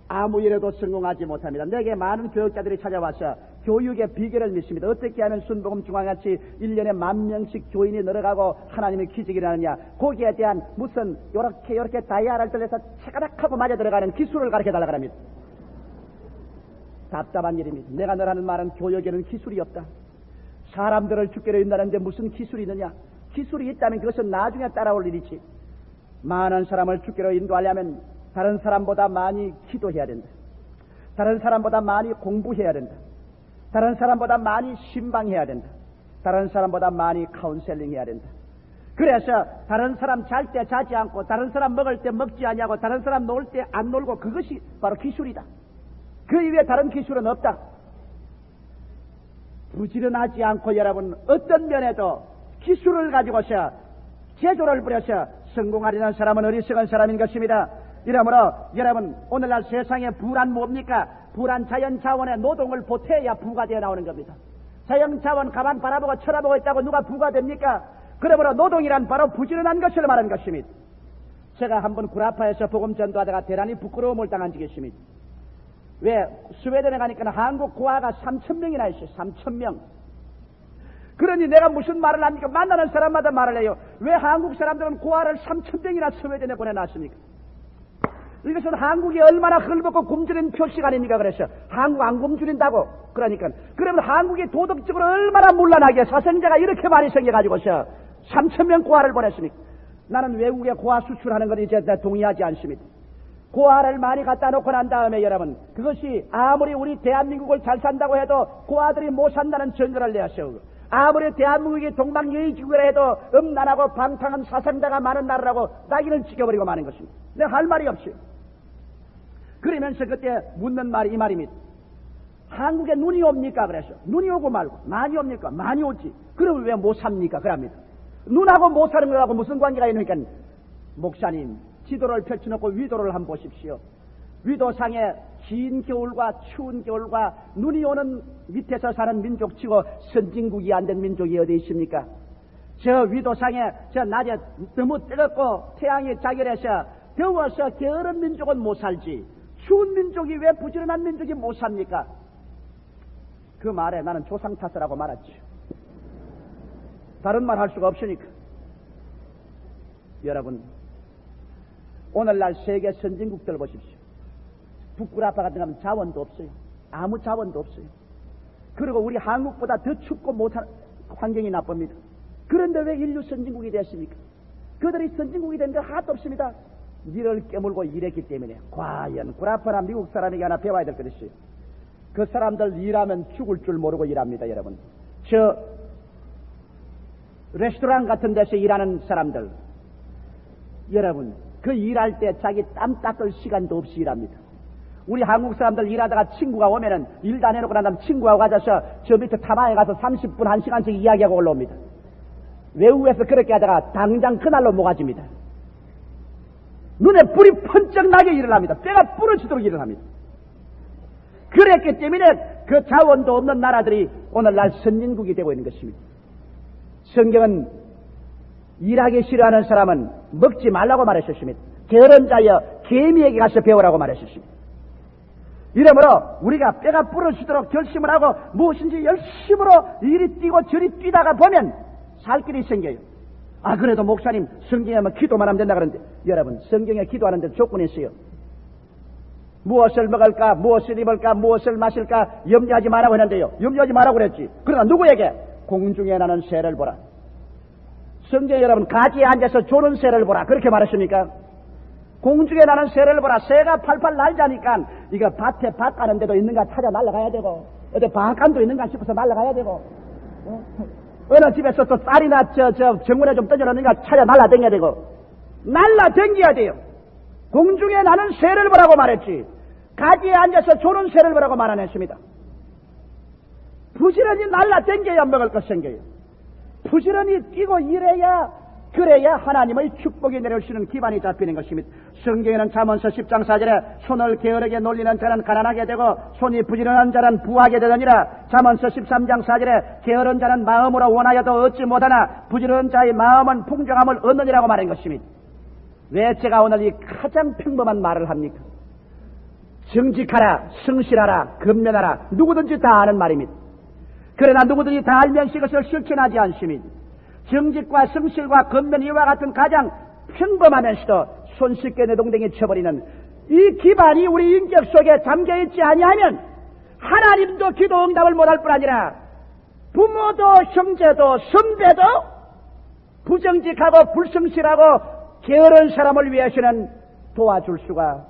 아무 일에도 성공하지 못합니다. 내게 많은 교육자들이 찾아와서 교육의 비결을 묻습니다. 어떻게 하면 순복음 중앙같이 1년에 10,000명씩 교인이 늘어가고 하나님의 기적이 일어나느냐. 거기에 대한 무슨 요렇게 다이아를 들려서 차가닥하고 맞아 들어가는 기술을 가르쳐달라고 합니다. 답답한 일입니다. 내가 늘 하는 말은 교육에는 기술이 없다. 사람들을 주께로 인도하는데 무슨 기술이 있느냐. 기술이 있다면 그것은 나중에 따라올 일이지. 많은 사람을 주께로 인도하려면 다른 사람보다 많이 기도해야 된다. 다른 사람보다 많이 공부해야 된다. 다른 사람보다 많이 신방해야 된다. 다른 사람보다 많이 카운셀링 해야 된다. 그래서 다른 사람 잘 때 자지 않고 다른 사람 먹을 때 먹지 않냐고 다른 사람 놀 때 안 놀고 그것이 바로 기술이다. 그 이외에 다른 기술은 없다. 부지런하지 않고 여러분 어떤 면에도 기술을 가지고서 제조를 부려서 성공하려는 사람은 어리석은 사람인 것입니다. 이러므로 여러분 오늘날 세상의 부란 뭡니까? 부란 자연자원의 노동을 보태야 부가 되어 나오는 겁니다. 자연자원 가만 바라보고 쳐다보고 있다고 누가 부가 됩니까? 그러므로 노동이란 바로 부지런한 것을 말하는 것입니다. 제가 한번 구라파에서 복음 전도하다가 대단히 부끄러움을 당한 적이 있습니다. 왜? 스웨덴에 가니까 한국 고아가 3,000명이나 있어요. 3,000명. 그러니 내가 무슨 말을 합니까? 만나는 사람마다 말을 해요. 왜 한국 사람들은 고아를 3,000명이나 스웨덴에 보내놨습니까? 이것은 한국이 얼마나 헐벗고 굶주린 표시가 아닙니까? 그래서 한국 안 굶주린다고. 그러니까 그러면 한국이 도덕적으로 얼마나 문란하게 사생자가 이렇게 많이 생겨가지고서 3,000명 고아를 보냈습니까? 나는 외국에 고아 수출하는 건 이제 동의하지 않습니다. 고아를 많이 갖다 놓고 난 다음에 여러분 그것이 아무리 우리 대한민국을 잘 산다고 해도 고아들이 못 산다는 증거를 내었어요. 아무리 대한민국이 동방예의지구라 해도 음란하고 방탕한 사상자가 많은 나라라고 낙인을 찍어버리고 마는 것입니다. 내가 할 말이 없어요. 그러면서 그때 묻는 말이 이 말입니다. 한국에 눈이 옵니까? 그래서 눈이 오고 말고 많이 옵니까? 많이 오지. 그럼 왜 못 삽니까? 그럽니다. 눈하고 못 사는 거하고 무슨 관계가 있느니까 목사님 지도를 펼쳐놓고 위도를 한번 보십시오. 위도상에 긴 겨울과 추운 겨울과 눈이 오는 밑에서 사는 민족치고 선진국이 안 된 민족이 어디 있습니까? 저 위도상에 저 낮에 너무 뜨겁고 태양이 자결해서 더워서 게으른 민족은 못 살지 추운 민족이 왜 부지런한 민족이 못 삽니까? 그 말에 나는 조상 탓이라고 말했지. 다른 말 할 수가 없으니까. 여러분 오늘날 세계 선진국들 보십시오. 북구라파 같은 데 가면 자원도 없어요. 아무 자원도 없어요. 그리고 우리 한국보다 더 춥고 못한 환경이 나쁩니다. 그런데 왜 인류 선진국이 됐습니까? 그들이 선진국이 된 게 하나도 없습니다. 니를 깨물고 일했기 때문에. 과연 구라파나 미국 사람에게 하나 배워야 될 것이 그 사람들 일하면 죽을 줄 모르고 일합니다. 여러분 저 레스토랑 같은 데서 일하는 사람들 여러분 그 일할 때 자기 땀 닦을 시간도 없이 일합니다. 우리 한국 사람들 일하다가 친구가 오면은 일도 안 해놓고 난 다음 친구하고 가져서 저 밑에 타마에 가서 30분 1시간씩 이야기하고 올라옵니다. 외국에서 그렇게 하다가 당장 그날로 모가집니다. 눈에 불이 번쩍 나게 일을 합니다. 뼈가 부러지도록 일을 합니다. 그랬기 때문에 그 자원도 없는 나라들이 오늘날 선진국이 되고 있는 것입니다. 성경은 일하기 싫어하는 사람은 먹지 말라고 말하셨습니다. 게으른 자여 개미에게 가서 배우라고 말하셨습니다. 이러므로 우리가 뼈가 부러지도록 결심을 하고 무엇인지 열심으로 이리 뛰고 저리 뛰다가 보면 살 길이 생겨요. 아 그래도 목사님 성경에 하면 기도만 하면 된다 그러는데 여러분 성경에 기도하는데 조건이 있어요. 무엇을 먹을까 무엇을 입을까 무엇을 마실까 염려하지 말라고 했는데요. 염려하지 말라고 그랬지. 그러나 누구에게? 공중에 나는 새를 보라. 성경에 여러분 가지에 앉아서 조는 새를 보라 그렇게 말했습니까? 공중에 나는 새를 보라. 새가 팔팔 날자니까 이거 밭에 밭 가는 데도 있는가 찾아 날아가야 되고 어디 방앗간도 있는가 싶어서 날아가야 되고 어느 집에서 또 쌀이나 정문에 좀 던져놓는가 찾아 날아다녀야 되고 날아다녀야 돼요. 공중에 나는 새를 보라고 말했지 가지에 앉아서 조는 새를 보라고 말 안 했습니다. 부지런히 날아다녀야 먹을 것 생겨요. 부지런히 뛰고 일해야 그래야 하나님의 축복이 내려오시는 기반이 잡히는 것입니다. 성경에는 잠언서 10장 4절에 손을 게으르게 놀리는 자는 가난하게 되고 손이 부지런한 자는 부하게 되느니라. 잠언서 13장 4절에 게으른 자는 마음으로 원하여도 얻지 못하나 부지런한 자의 마음은 풍성함을 얻느니라고 말한 것입니다. 왜 제가 오늘 이 가장 평범한 말을 합니까? 정직하라, 성실하라, 근면하라, 누구든지 다 아는 말입니다. 그러나 누구든지 다 알면서 이것을 실천하지 않습니다. 정직과 성실과 근면 이와 같은 가장 평범하면서도 손쉽게 내동댕이 쳐버리는 이 기반이 우리 인격 속에 잠겨있지 아니하면 하나님도 기도 응답을 못할 뿐 아니라 부모도 형제도 선배도 부정직하고 불성실하고 게으른 사람을 위해서는 도와줄 수가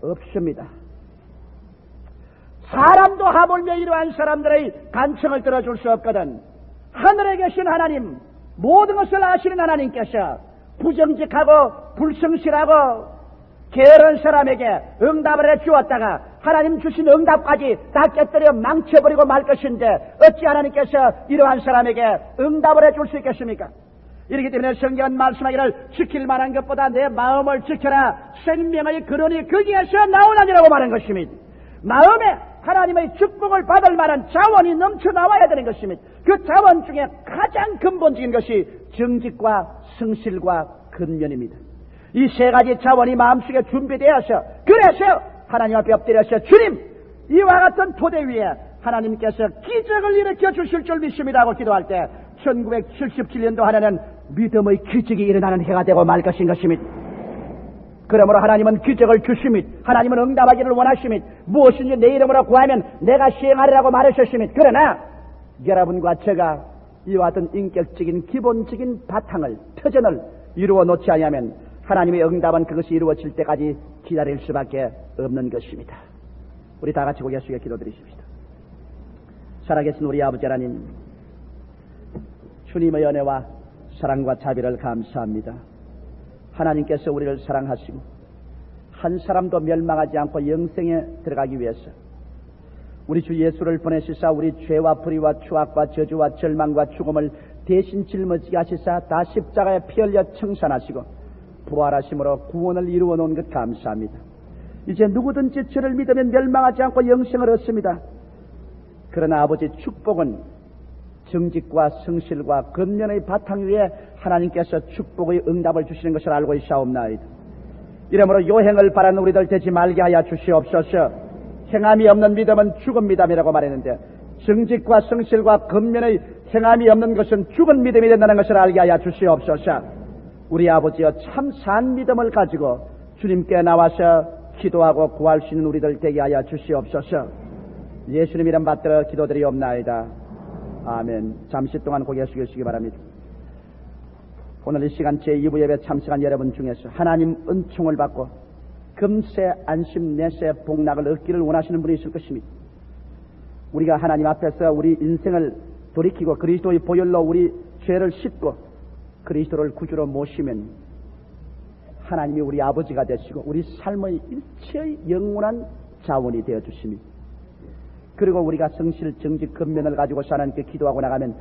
없습니다. 사람도 하물며 이러한 사람들의 간청을 들어줄 수 없거든. 하늘에 계신 하나님, 모든 것을 아시는 하나님께서 부정직하고 불성실하고 게으른 사람에게 응답을 해주었다가 하나님 주신 응답까지 다 깨뜨려 망쳐버리고 말 것인데 어찌 하나님께서 이러한 사람에게 응답을 해줄 수 있겠습니까? 이렇기 때문에 성경은 말씀하기를 지킬 만한 것보다 내 마음을 지켜라. 생명의 근원이 거기에서 나오나니라고 말한 것입니다. 마음에 하나님의 축복을 받을 만한 자원이 넘쳐 나와야 되는 것입니다. 그 자원 중에 가장 근본적인 것이 정직과 성실과 근면입니다. 이 세 가지 자원이 마음속에 준비되어서 그래서 하나님 앞에 엎드려서 주님, 이와 같은 토대 위에 하나님께서 기적을 일으켜 주실 줄 믿습니다 하고 기도할 때 1977년도 하나는 믿음의 기적이 일어나는 해가 되고 말 것인 것입니다. 그러므로 하나님은 기적을 주심ით, 하나님은 응답하기를 원하심ით, 무엇인지 내 이름으로 구하면 내가 시행하리라고 말하셨음ით, 그러나 여러분과 제가 이와 같은 인격적인 기본적인 바탕을, 터전을 이루어 놓지 않으면 하나님의 응답은 그것이 이루어질 때까지 기다릴 수밖에 없는 것입니다. 우리 다 같이 고개 숙여 기도드리십시다. 살아계신 우리 아버지 하나님, 주님의 은혜와 사랑과 자비를 감사합니다. 하나님께서 우리를 사랑하시고 한 사람도 멸망하지 않고 영생에 들어가기 위해서 우리 주 예수를 보내시사 우리 죄와 불의와 추악과 저주와 절망과 죽음을 대신 짊어지게 하시사 다 십자가에 피 흘려 청산하시고 부활하심으로 구원을 이루어 놓은 것 감사합니다. 이제 누구든지 저를 믿으면 멸망하지 않고 영생을 얻습니다. 그러나 아버지, 축복은 정직과 성실과 근면의 바탕 위에 하나님께서 축복의 응답을 주시는 것을 알고 있사옵나이다. 이러므로 요행을 바라는 우리들 되지 말게 하여 주시옵소서. 행함이 없는 믿음은 죽은 믿음이라고 말했는데 정직과 성실과 근면의 행함이 없는 것은 죽은 믿음이 된다는 것을 알게 하여 주시옵소서. 우리 아버지여, 참 산 믿음을 가지고 주님께 나와서 기도하고 구할 수 있는 우리들 되게 하여 주시옵소서. 예수님 이름 받들어 기도드리옵나이다. 아멘. 잠시 동안 고개 숙이시기 바랍니다. 오늘 이 시간 제2부 예배 참석한 여러분 중에서 하나님 은총을 받고 금세 안심 내세 복락을 얻기를 원하시는 분이 있을 것입니다. 우리가 하나님 앞에서 우리 인생을 돌이키고 그리스도의 보혈로 우리 죄를 씻고 그리스도를 구주로 모시면 하나님이 우리 아버지가 되시고 우리 삶의 일체의 영원한 자원이 되어 주십니다. 그리고 우리가 성실, 정직, 근면을 가지고 하나님께 기도하고 나가면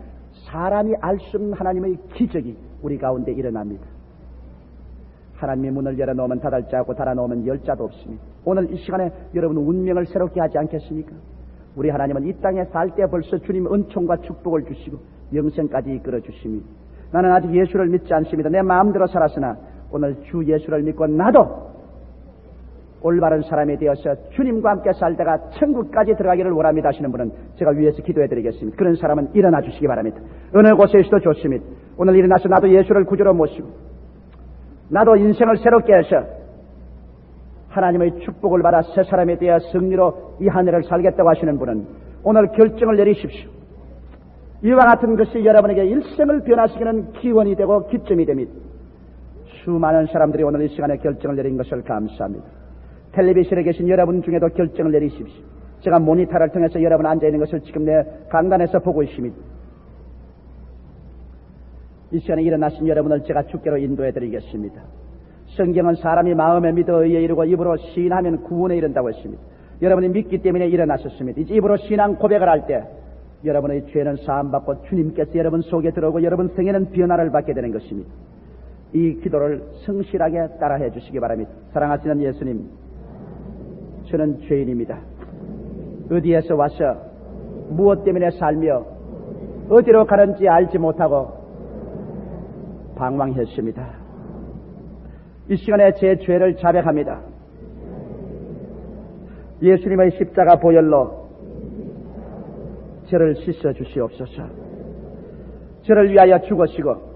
사람이 알 수 없는 하나님의 기적이 우리 가운데 일어납니다. 하나님의 문을 열어놓으면 닫을 자고 닫아놓으면 열 자도 없습니다. 오늘 이 시간에 여러분 운명을 새롭게 하지 않겠습니까? 우리 하나님은 이 땅에 살 때 벌써 주님 은총과 축복을 주시고 영생까지 이끌어 주십니다. 나는 아직 예수를 믿지 않습니다. 내 마음대로 살았으나 오늘 주 예수를 믿고 나도 올바른 사람이 되어서 주님과 함께 살다가 천국까지 들어가기를 원합니다 하시는 분은 제가 위에서 기도해드리겠습니다. 그런 사람은 일어나 주시기 바랍니다. 어느 곳에 있어도 좋습니다. 오늘 일어나서 나도 예수를 구주로 모시고 나도 인생을 새롭게 해서 하나님의 축복을 받아 새 사람이 되어 승리로 이 한 해를 살겠다고 하시는 분은 오늘 결정을 내리십시오. 이와 같은 것이 여러분에게 일생을 변화시키는 기원이 되고 기점이 됩니다. 수많은 사람들이 오늘 이 시간에 결정을 내린 것을 감사합니다. 텔레비전에 계신 여러분 중에도 결정을 내리십시오. 제가 모니터를 통해서 여러분 앉아있는 것을 지금 내 강단에서 보고 있습니다. 이 시간에 일어나신 여러분을 제가 주께로 인도해드리겠습니다. 성경은 사람이 마음에 믿어 의에 이르고 입으로 시인하면 구원에 이른다고 했습니다. 여러분이 믿기 때문에 일어나셨습니다. 이제 입으로 신앙 고백을 할 때 여러분의 죄는 사함받고 주님께서 여러분 속에 들어오고 여러분 생에는 변화를 받게 되는 것입니다. 이 기도를 성실하게 따라해 주시기 바랍니다. 사랑하시는 예수님, 저는 죄인입니다. 어디에서 와서 무엇 때문에 살며 어디로 가는지 알지 못하고 방황했습니다. 이 시간에 제 죄를 자백합니다. 예수님의 십자가 보혈로 저를 씻어 주시옵소서. 저를 위하여 죽으시고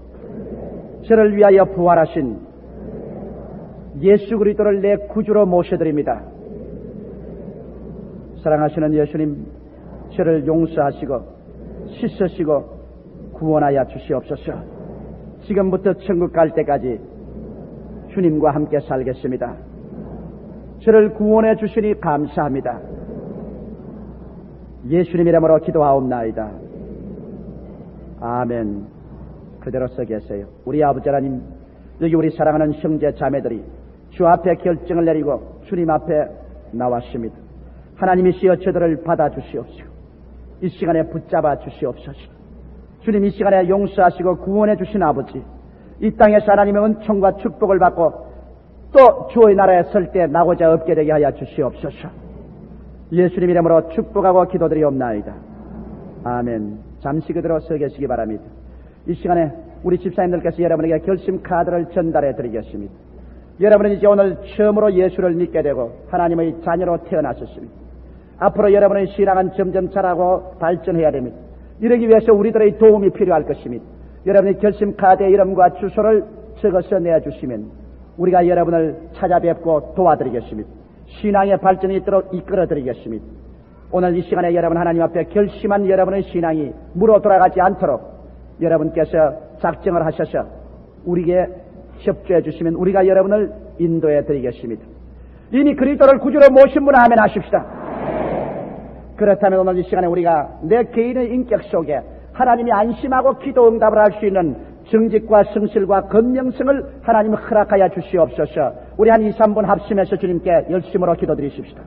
저를 위하여 부활하신 예수 그리스도를 내 구주로 모셔드립니다. 사랑하시는 예수님, 저를 용서하시고 씻으시고 구원하여 주시옵소서. 지금부터 천국 갈 때까지 주님과 함께 살겠습니다. 저를 구원해 주시니 감사합니다. 예수님 이름으로 기도하옵나이다. 아멘. 그대로 서 계세요. 우리 아버지 하나님, 여기 우리 사랑하는 형제 자매들이 주 앞에 결정을 내리고 주님 앞에 나왔습니다. 하나님이시여 저들을 받아주시옵시고 이 시간에 붙잡아 주시옵소서. 주님, 이 시간에 용서하시고 구원해 주신 아버지, 이 땅에서 하나님의 은총과 축복을 받고 또 주의 나라에 설 때 나고자 없게 되게 하여 주시옵소서. 예수님 이름으로 축복하고 기도드리옵나이다. 아멘. 잠시 그대로 서 계시기 바랍니다. 이 시간에 우리 집사님들께서 여러분에게 결심 카드를 전달해 드리겠습니다. 여러분은 이제 오늘 처음으로 예수를 믿게 되고 하나님의 자녀로 태어나셨습니다. 앞으로 여러분의 신앙은 점점 자라고 발전해야 됩니다. 이러기 위해서 우리들의 도움이 필요할 것입니다. 여러분의 결심 카드의 이름과 주소를 적어서 내주시면 우리가 여러분을 찾아뵙고 도와드리겠습니다. 신앙의 발전이 있도록 이끌어드리겠습니다. 오늘 이 시간에 여러분 하나님 앞에 결심한 여러분의 신앙이 물어 돌아가지 않도록 여러분께서 작정을 하셔서 우리에게 협조해 주시면 우리가 여러분을 인도해 드리겠습니다. 이미 그리스도를 구주로 모신 분 아멘 하십시다. 그렇다면 오늘 이 시간에 우리가 내 개인의 인격 속에 하나님이 안심하고 기도 응답을 할 수 있는 정직과 성실과 건명성을 하나님 허락하여 주시옵소서. 우리 한 2, 3분 합심해서 주님께 열심으로 기도드리십시다.